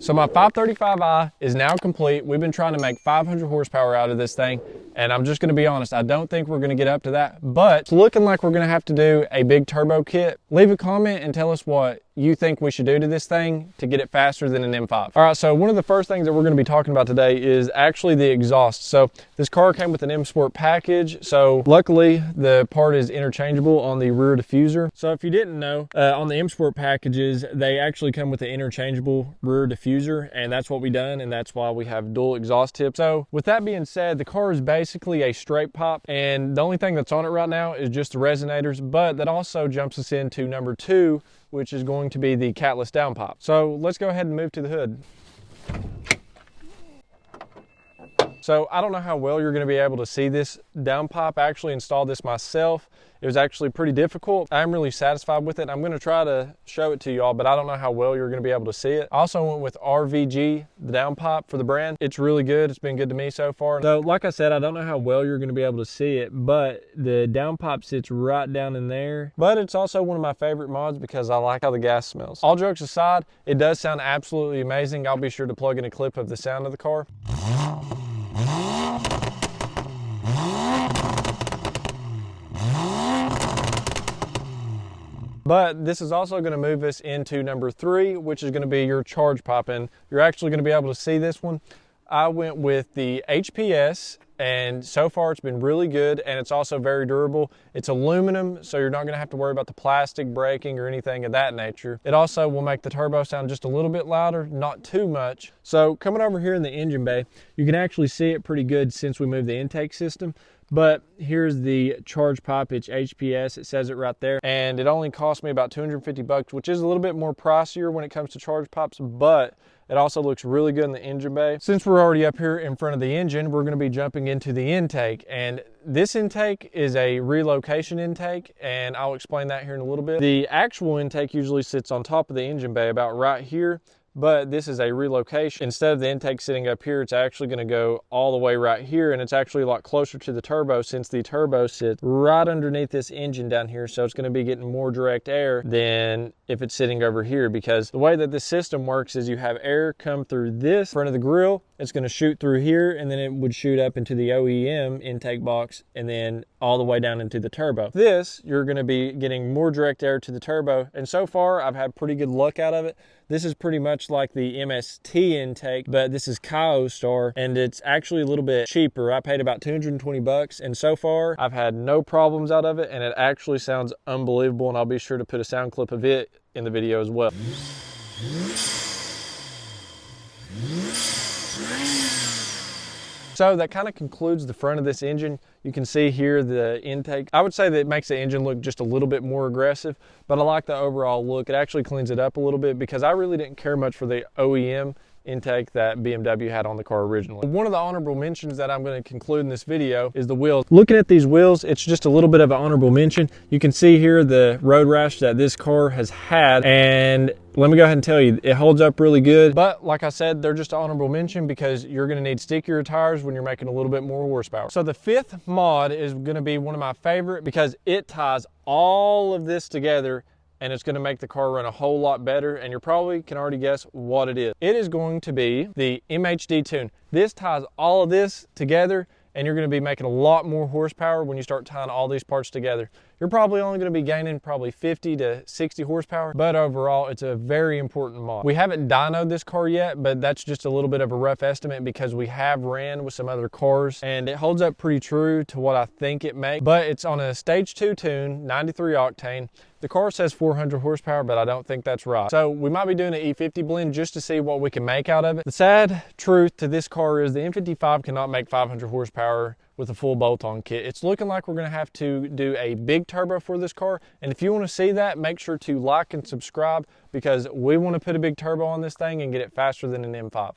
So my 535i is now complete. We've been trying to make 500 horsepower out of this thing, and I'm just gonna be honest, I don't think we're gonna get up to that, but it's looking like we're gonna have to do a big turbo kit. Leave a comment and tell us what you think we should do to this thing to get it faster than an M5. All right, so one of the first things that we're gonna be talking about today is actually the exhaust. So this car came with an M Sport package, so luckily the part is interchangeable on the rear diffuser. So if you didn't know, on the M Sport packages, they actually come with an interchangeable rear diffuser, and that's what we done, and that's why we have dual exhaust tips. So with that being said, the car is basically a straight pop, and the only thing that's on it right now is just the resonators, but that also jumps us into number 2, which is going to be the catless down pop. So let's go ahead and move to the hood. So I don't know how well you're going to be able to see this down pop. I actually installed this myself. It was actually pretty difficult. I'm really satisfied with it. I'm going to try to show it to you all, but I don't know how well you're going to be able to see it. I also went with RVG, the down pop for the brand. It's really good. It's been good to me so far. So like I said, I don't know how well you're going to be able to see it, but the down pop sits right down in there. But it's also one of my favorite mods because I like how the gas smells. All jokes aside, it does sound absolutely amazing. I'll be sure to plug in a clip of the sound of the car. But this is also going to move us into number 3, which is going to be your charge pop. And you're actually going to be able to see this one. I went with the HPS, and so far it's been really good, and it's also very durable. It's aluminum, so you're not going to have to worry about the plastic breaking or anything of that nature. It also will make the turbo sound just a little bit louder, not too much. So coming over here in the engine bay, you can actually see it pretty good since we moved the intake system. But here's the charge pop. It's HPS, it says it right there, and it only cost me about 250 bucks, which is a little bit more pricier when it comes to charge pops, but it also looks really good in the engine bay. Since we're already up here in front of the engine, we're going to be jumping into the intake, and this intake is a relocation intake, and I'll explain that here in a little bit. The actual intake usually sits on top of the engine bay about right here, but this is a relocation. Instead of the intake sitting up here, it's actually going to go all the way right here, and it's actually a lot closer to the turbo since the turbo sits right underneath this engine down here, so it's going to be getting more direct air than if it's sitting over here, because the way that this system works is you have air come through this front of the grill, it's going to shoot through here, and then it would shoot up into the OEM intake box and then all the way down into the turbo. This, you're going to be getting more direct air to the turbo, and so far I've had pretty good luck out of it. This is pretty much like the MST intake, but this is Kyostar, and it's actually a little bit cheaper. I paid about 220 bucks, and so far I've had no problems out of it, and it actually sounds unbelievable, and I'll be sure to put a sound clip of it in the video as well. So that kind of concludes the front of this engine. You can see here the intake. I would say that it makes the engine look just a little bit more aggressive, but I like the overall look. It actually cleans it up a little bit because I really didn't care much for the OEM intake that BMW had on the car originally. One of the honorable mentions that I'm going to conclude in this video is the wheels. Looking at these wheels, it's just a little bit of an honorable mention. You can see here the road rash that this car has had, and let me go ahead and tell you, it holds up really good. But like I said, they're just an honorable mention because you're going to need stickier tires when you're making a little bit more horsepower. So the 5th mod is going to be one of my favorite because it ties all of this together, and it's going to make the car run a whole lot better, and you probably can already guess what it is. It is going to be the MHD tune. This ties all of this together, and you're going to be making a lot more horsepower when you start tying all these parts together. You're probably only going to be gaining probably 50 to 60 horsepower, but overall it's a very important mod. We haven't dynoed this car yet, but that's just a little bit of a rough estimate because we have ran with some other cars, and it holds up pretty true to what I think it makes, but it's on a stage 2 tune, 93 octane. The car says 400 horsepower, but I don't think that's right. So we might be doing an E50 blend just to see what we can make out of it. The sad truth to this car is the N55 cannot make 500 horsepower with a full bolt-on kit. It's looking like we're gonna have to do a big turbo for this car, and if you wanna see that, make sure to like and subscribe because we wanna put a big turbo on this thing and get it faster than an M5.